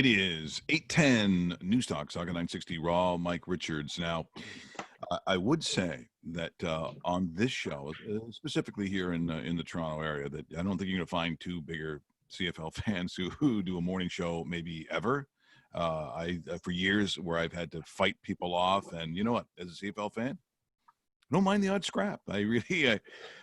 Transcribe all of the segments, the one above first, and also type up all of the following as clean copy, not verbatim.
It is 8:10 Newstalk Sauga 960 Raw. Mike Richards. Now, I would say that on this show, specifically here in the Toronto area, that I don't think you're going to find two bigger CFL fans who do a morning show maybe ever. I for years where I've had to fight people off, and you know what? As a CFL fan, I don't mind the odd scrap. I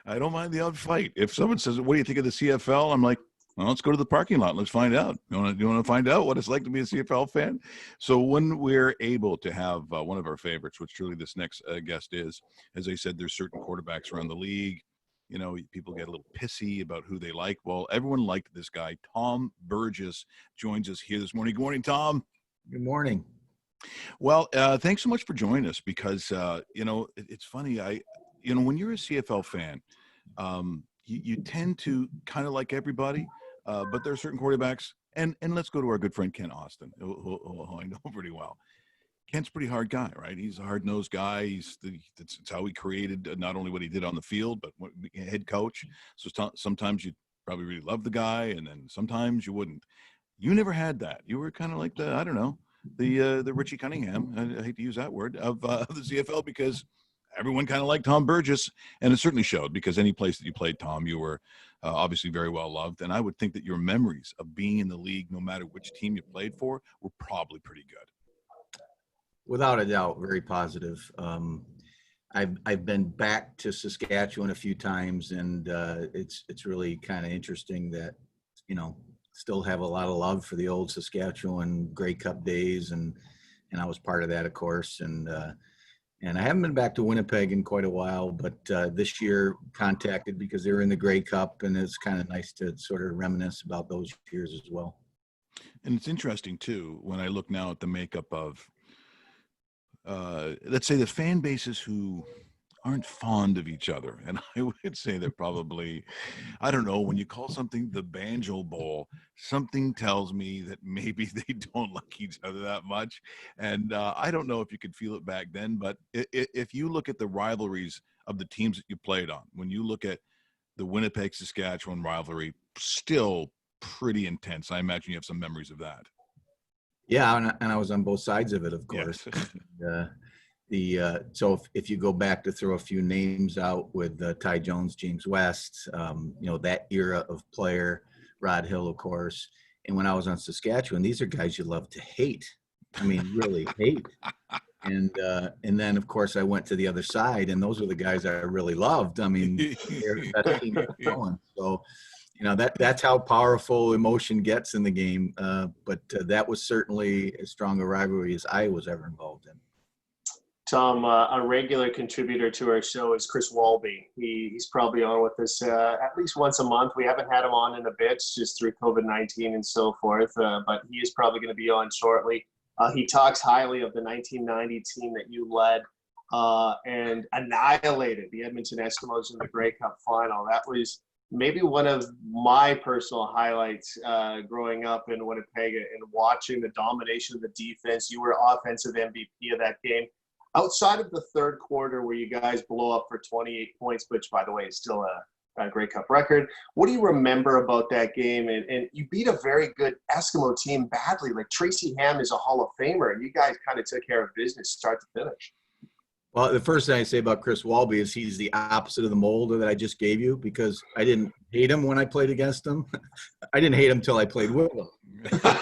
don't mind the odd fight. If someone says, "What do you think of the CFL?" I'm like, well, let's go to the parking lot. Let's find out. You want to find out what it's like to be a CFL fan? So when we're able to have one of our favorites, which truly this next guest is, as I said, there's certain quarterbacks around the league. You know, people get a little pissy about who they like. Well, everyone liked this guy. Tom Burgess joins us here this morning. Good morning, Tom. Good morning. Well, thanks so much for joining us because, it's funny. When you're a CFL fan, you tend to kind of like everybody. But there are certain quarterbacks, and let's go to our good friend Ken Austin, who I know pretty well. Ken's a pretty hard guy, right? He's a hard-nosed guy. It's how he created not only what he did on the field, but what head coach. So sometimes you probably really love the guy, and then sometimes you wouldn't. You never had that. You were kind of like the Richie Cunningham. I hate to use that word of the CFL because everyone kind of liked Tom Burgess, and it certainly showed because any place that you played, Tom, you were obviously very well loved. And I would think that your memories of being in the league, no matter which team you played for, were probably pretty good. Without a doubt, very positive. I've been back to Saskatchewan a few times, and it's really kind of interesting that still have a lot of love for the old Saskatchewan Grey Cup days, and I was part of that, of course, and I haven't been back to Winnipeg in quite a while, but this year contacted because they were in the Grey Cup, and it's kind of nice to sort of reminisce about those years as well. And it's interesting, too, when I look now at the makeup of, let's say, the fan bases who aren't fond of each other. And I would say that probably, I don't know, when you call something the Banjo Bowl, something tells me that maybe they don't like each other that much. And I don't know if you could feel it back then, but if you look at the rivalries of the teams that you played on, when you look at the Winnipeg-Saskatchewan rivalry, still pretty intense. I imagine you have some memories of that. Yeah, and I was on both sides of it, of course. Yes. So if you go back to throw a few names out with Ty Jones, James West, that era of player, Rod Hill, of course. And when I was on Saskatchewan, these are guys you love to hate. I mean, really hate. And then, of course, I went to the other side, and those were the guys I really loved. I mean, they're the best team going. So, that's how powerful emotion gets in the game. But that was certainly as strong a rivalry as I was ever involved in. Tom, a regular contributor to our show is Chris Walby. He's probably on with us at least once a month. We haven't had him on in a bit just through COVID-19 and so forth, but he is probably going to be on shortly. He talks highly of the 1990 team that you led and annihilated the Edmonton Eskimos in the Grey Cup final. That was maybe one of my personal highlights growing up in Winnipeg and watching the domination of the defense. You were offensive MVP of that game. Outside of the third quarter where you guys blow up for 28 points, which, by the way, is still a Grey Cup record, what do you remember about that game? And you beat a very good Eskimo team badly. Like Tracy Ham is a Hall of Famer, and you guys kind of took care of business start to finish. Well, the first thing I say about Chris Walby is he's the opposite of the mold that I just gave you because I didn't hate him when I played against him. I didn't hate him until I played with him. That's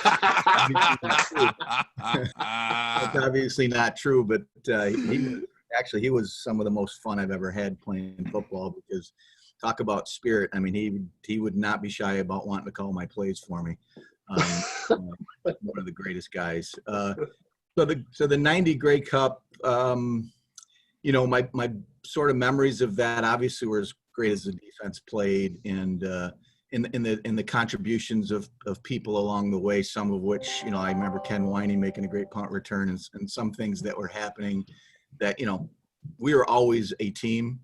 obviously not true, but he was some of the most fun I've ever had playing football because talk about spirit. I mean, he would not be shy about wanting to call my plays for me. One of the greatest guys. So the 90 Grey Cup, my sort of memories of that obviously were as great as the defense played and in the contributions of people along the way, some of which, I remember Ken Winey making a great punt return and some things that were happening that, we were always a team,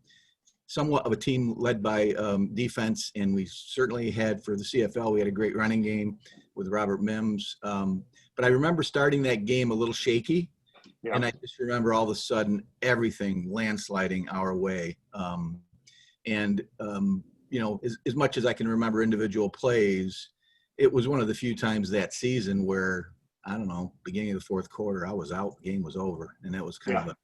somewhat of a team led by defense. And we certainly had for the CFL, we had a great running game with Robert Mims. But I remember starting that game a little shaky. Yeah. And I just remember all of a sudden everything landsliding our way. As much as I can remember individual plays, it was one of the few times that season where I don't know, beginning of the fourth quarter, I was out, the game was over. And that was kind of Yeah. a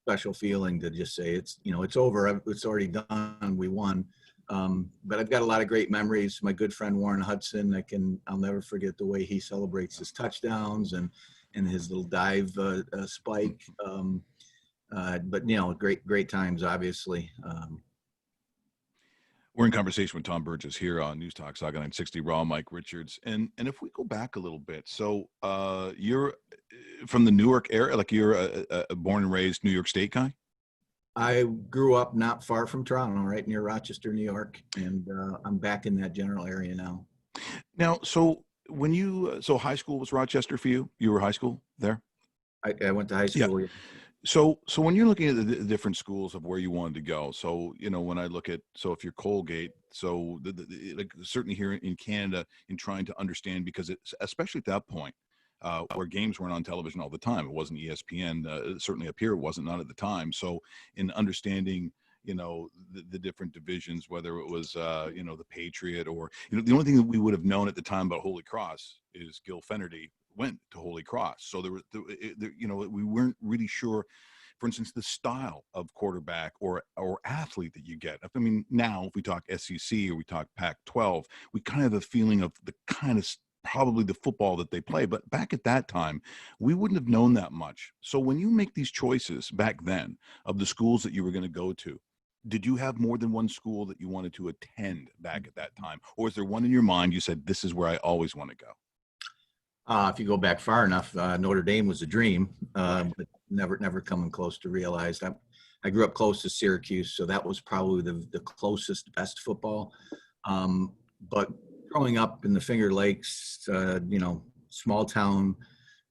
special feeling to just say, it's, it's over. It's already done. We won. But I've got a lot of great memories. My good friend, Warren Hudson, I'll never forget the way he celebrates his touchdowns and his little dive spike. But, great times, obviously. We're in conversation with Tom Burgess here on Newstalk Sauga 960 Raw, Mike Richards. And if we go back a little bit, so you're from the Newark area, like you're a born and raised New York State guy? I grew up not far from Toronto, right near Rochester, New York, and I'm back in that general area now. Now, so when so high school was Rochester for you? You were high school there? I went to high school. Yeah. So when you're looking at the different schools of where you wanted to go, so when I look at, so if you're Colgate, so like certainly here in Canada, in trying to understand, because it's especially at that point where games weren't on television all the time, it wasn't ESPN. Certainly up here, it wasn't, not at the time. So in understanding, the different divisions, whether it was the Patriot or the only thing that we would have known at the time about Holy Cross is Gil Fenerty went to Holy Cross. So we weren't really sure, for instance, the style of quarterback or athlete that you get. I mean, now if we talk SEC or we talk Pac-12, we kind of have a feeling of the kind of probably the football that they play. But back at that time, we wouldn't have known that much. So when you make these choices back then of the schools that you were going to go to, did you have more than one school that you wanted to attend back at that time? Or is there one in your mind you said, this is where I always want to go? If you go back far enough, Notre Dame was a dream, Right. but never coming close to realized. I grew up close to Syracuse, so that was probably the closest, best football. But growing up in the Finger Lakes, small town,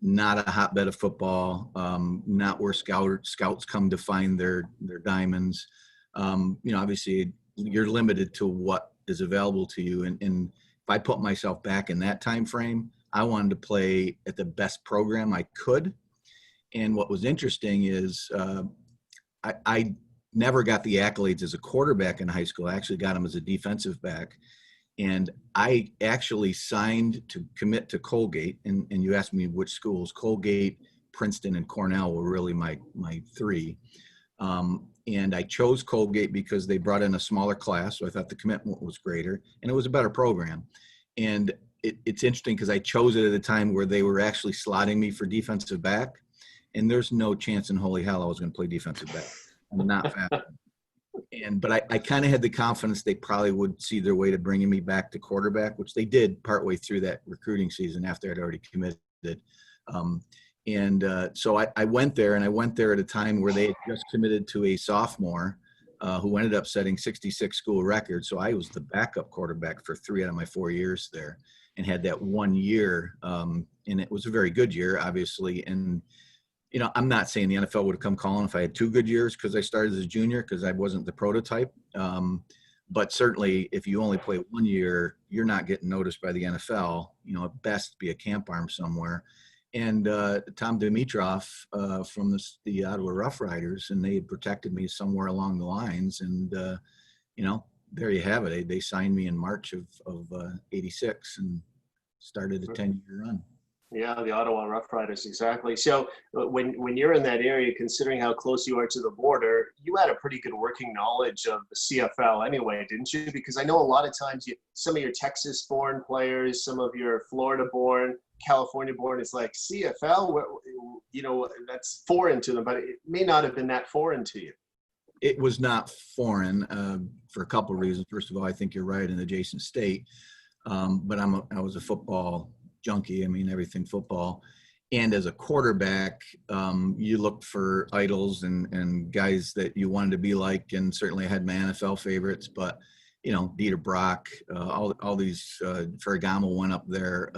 not a hotbed of football, not where scouts come to find their diamonds. Obviously you're limited to what is available to you. And if I put myself back in that time frame, I wanted to play at the best program I could. And what was interesting is I never got the accolades as a quarterback in high school. I actually got them as a defensive back. And I actually signed to commit to Colgate. And you asked me which schools. Colgate, Princeton, and Cornell were really my three. And I chose Colgate because they brought in a smaller class. So I thought the commitment was greater and it was a better program. And it's interesting because I chose it at a time where they were actually slotting me for defensive back. And there's no chance in holy hell I was going to play defensive back. I'm not fast. But I kind of had the confidence they probably would see their way to bringing me back to quarterback, which they did partway through that recruiting season after I'd already committed. So I went there, and I went there at a time where they had just committed to a sophomore who ended up setting 66 school records. So I was the backup quarterback for 3 out of my 4 years there and had that 1 year. And it was a very good year, obviously. And, I'm not saying the NFL would have come calling if I had 2 good years because I started as a junior because I wasn't the prototype. But certainly if you only play 1 year, you're not getting noticed by the NFL, at best be a camp arm somewhere. And Tom Dimitroff from the Ottawa Rough Riders, and they had protected me somewhere along the lines. And, there you have it. They signed me in March of 86 and started a 10-year run. Yeah, the Ottawa Rough Riders, exactly. So when you're in that area, considering how close you are to the border, you had a pretty good working knowledge of the CFL anyway, didn't you? Because I know a lot of times some of your Texas-born players, some of your Florida-born, California-born, it's like CFL, that's foreign to them, but it may not have been that foreign to you. It was not foreign for a couple of reasons. First of all, I think you're right, an adjacent state. But I was a football junkie. I mean, everything football. And as a quarterback, you looked for idols and guys that you wanted to be like. And certainly I had my NFL favorites, but, Dieter Brock, all these, Ferragamo went up there.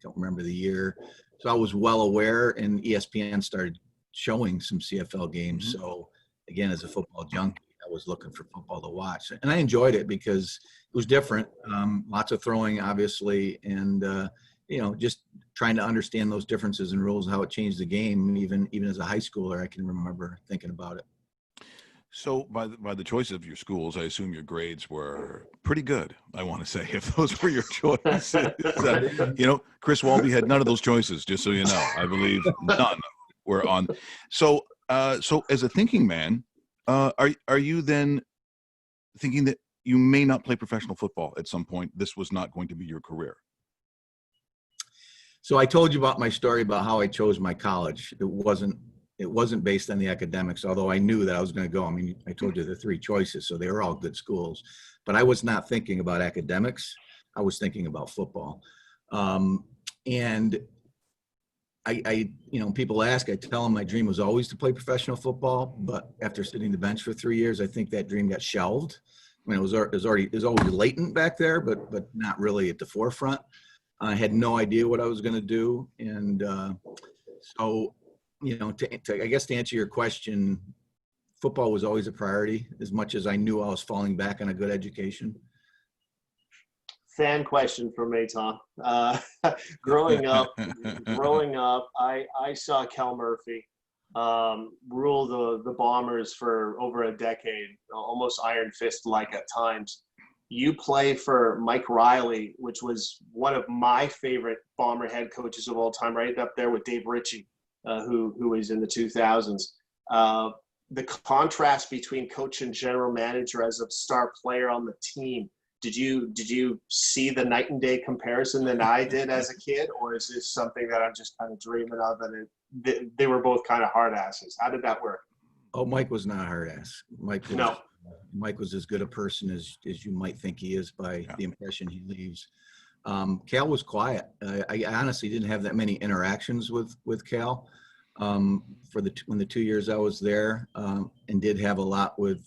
Don't remember the year. So I was well aware, and ESPN started showing some CFL games. Mm-hmm. So again, as a football junkie, I was looking for football to watch. And I enjoyed it because it was different. Lots of throwing, obviously, and, just trying to understand those differences and rules, how it changed the game. Even as a high schooler, I can remember thinking about it. So by the choice of your schools, I assume your grades were pretty good. I want to say, if those were your choices, Chris Walby had none of those choices. Just so you know, I believe none were on. So as a thinking man, are you then thinking that you may not play professional football at some point? This was not going to be your career. So I told you about my story about how I chose my college. It wasn't based on the academics, although I knew that I was going to go. I mean, I told you the three choices, so they were all good schools. But I was not thinking about academics. I was thinking about football. And people ask, I tell them my dream was always to play professional football. But after sitting the bench for 3 years, I think that dream got shelved. I mean, it was always latent back there, but not really at the forefront. I had no idea what I was going to do. And so, I guess to answer your question, football was always a priority as much as I knew I was falling back on a good education. Fan question for me, Tom. Growing up, I saw Cal Murphy rule the Bombers for over a decade, almost iron fist-like at times. You play for Mike Riley, which was one of my favorite Bomber head coaches of all time, right up there with Dave Ritchie, who was in the 2000s. The contrast between coach and general manager as a star player on the team, did you see the night and day comparison that I did as a kid, or is this something that I'm just kind of dreaming of, and they were both kind of hard asses? How did that work? Oh, Mike was not a hard ass. Mike was as good a person as you might think he is by the impression he leaves. Cal was quiet. I honestly didn't have that many interactions with Cal when the 2 years I was there, and did have a lot with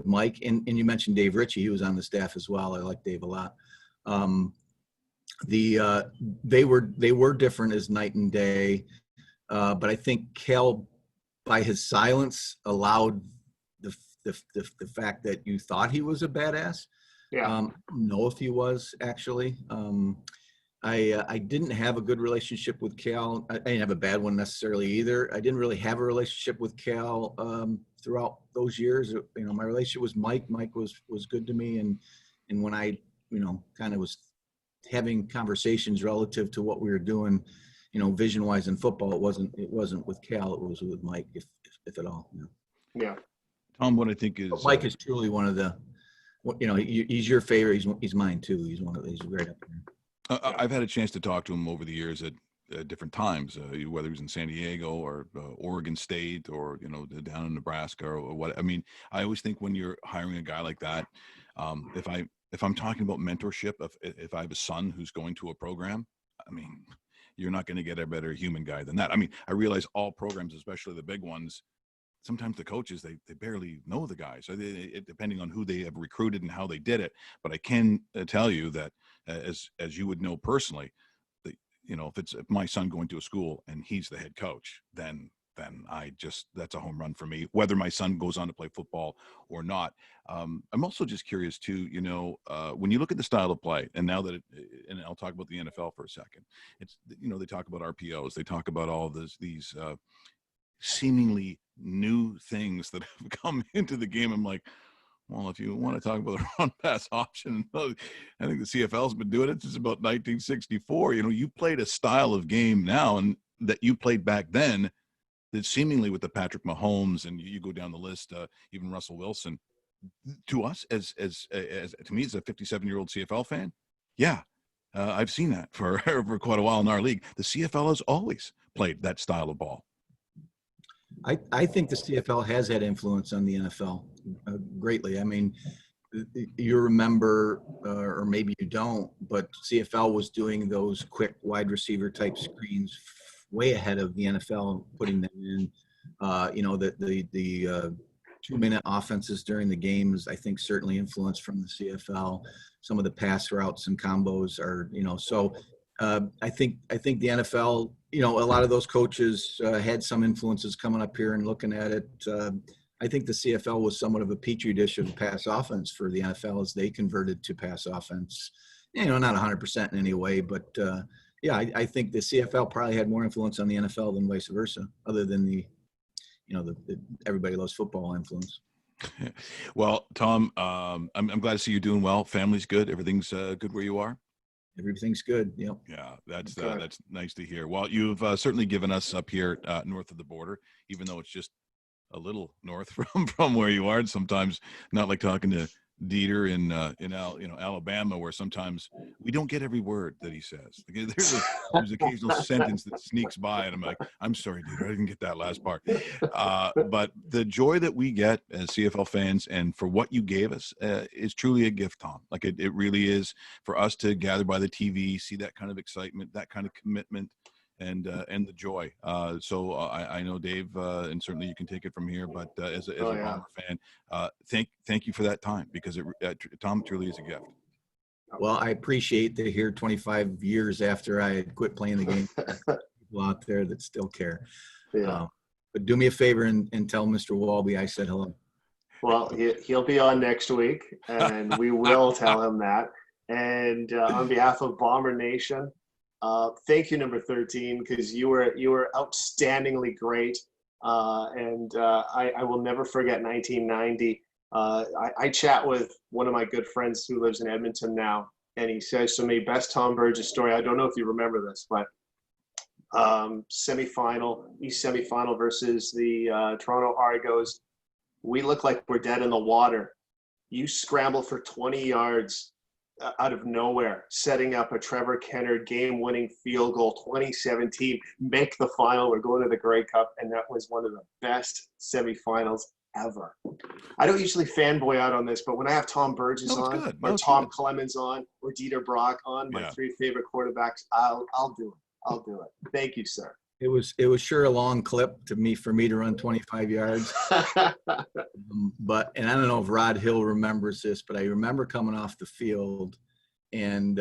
Mike. And you mentioned Dave Ritchie. He was on the staff as well. I like Dave a lot. They were different as night and day, but I think Cal, by his silence, allowed the fact that you thought he was a badass. Yeah. I don't know if he was actually. I didn't have a good relationship with Cal. I didn't have a bad one necessarily either. I didn't really have a relationship with Cal throughout those years. My relationship was Mike. Mike was good to me, and when I kind of was having conversations relative to what we were doing, vision wise in football, it wasn't with Cal. It was with Mike, if at all. Yeah. Tom, what I think is Mike is truly one of the, he's your favorite. He's mine too. He's right up there. I've had a chance to talk to him over the years at different times, whether he was in San Diego or Oregon State or down in Nebraska or what. I mean, I always think when you're hiring a guy like that, if I'm talking about mentorship, if I have a son who's going to a program, I mean, you're not going to get a better human guy than that. I mean, I realize all programs, especially the big ones, sometimes the coaches, they barely know the guys, so depending on who they have recruited and how they did it. But I can tell you that as you would know personally, that if my son going to a school and he's the head coach, then that's a home run for me, whether my son goes on to play football or not. I'm also just curious too, when you look at the style of play, and now that and I'll talk about the NFL for a second, it's they talk about RPOs, they talk about all these seemingly new things that have come into the game. I'm like, well, if you want to talk about the run pass option, I think the CFL's been doing it since about 1964. You played a style of game now and that you played back then that seemingly with the Patrick Mahomes, and you go down the list, even Russell Wilson, to us as to me as a 57-year-old CFL fan, I've seen that for quite a while in our league. The CFL has always played that style of ball. I think the CFL has had influence on the NFL greatly. I mean, you remember, or maybe you don't, but CFL was doing those quick wide receiver type screens way ahead of the NFL, putting them in. The 2-minute offenses during the games, I think, certainly influenced from the CFL. Some of the pass routes and combos are, so. I think the NFL, a lot of those coaches had some influences coming up here and looking at it. I think the CFL was somewhat of a petri dish of pass offense for the NFL as they converted to pass offense. Not 100% in any way, but I think the CFL probably had more influence on the NFL than vice versa, other than the everybody loves football influence. Well, Tom, I'm glad to see you doing well. Family's good. Everything's good where you are. Everything's good. Yeah, Good. that's nice to hear. Well, you've certainly given us up here north of the border, even though it's just a little north from where you are. And sometimes not like talking to Dieter in Alabama, where sometimes we don't get every word that he says. Like, there's occasional sentence that sneaks by, and I'm like, I'm sorry, Dieter, I didn't get that last part. But the joy that we get as CFL fans, and for what you gave us, is truly a gift, Tom. Like it really is, for us to gather by the TV, see that kind of excitement, that kind of commitment, and the joy. So I know Dave, and certainly you can take it from here. But as a Oh yeah. Bomber fan, thank you for that time, because Tom truly is a gift. Well, I appreciate to hear 25 years after I had quit playing the game, people out there that still care. Yeah. But do me a favor and tell Mr. Walby I said hello. Well, he'll be on next week, and we will tell him that. And on behalf of Bomber Nation, thank you, number 13, because you were outstandingly great. I will never forget 1990. I chat with one of my good friends who lives in Edmonton now, and he says to me, best Tom Burgess story. I don't know if you remember this, but East semifinal versus the Toronto Argos. We look like we're dead in the water. You scramble for 20 yards out of nowhere, setting up a Trevor Kennard game-winning field goal, 2017, make the final. We're going to the Grey Cup, and that was one of the best semifinals ever. I don't usually fanboy out on this, but when I have Tom Burgess on, or Tom Clemens on, or Dieter Brock on, my three favorite quarterbacks, I'll do it. I'll do it. Thank you, sir. It was sure a long clip for me to run 25 yards. But I don't know if Rod Hill remembers this, but I remember coming off the field and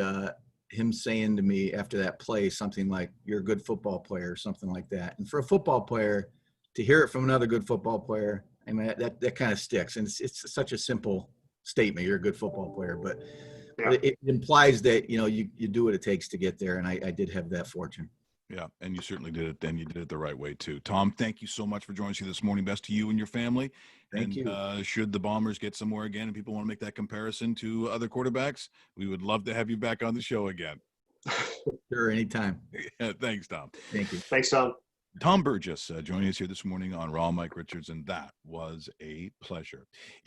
him saying to me after that play something like, "You're a good football player," or something like that. And for a football player to hear it from another good football player, I mean, that kind of sticks. And it's such a simple statement. You're a good football player, but it implies that you do what it takes to get there. And I did have that fortune. Yeah, and you certainly did it. And you did it the right way too. Tom, thank you so much for joining us here this morning. Best to you and your family. Thank you. Should the Bombers get somewhere again and people want to make that comparison to other quarterbacks, we would love to have you back on the show again. Sure, anytime. Yeah, thanks, Tom. Thank you. Thanks, Tom. Tom Burgess joining us here this morning on Raw, Mike Richards, and that was a pleasure.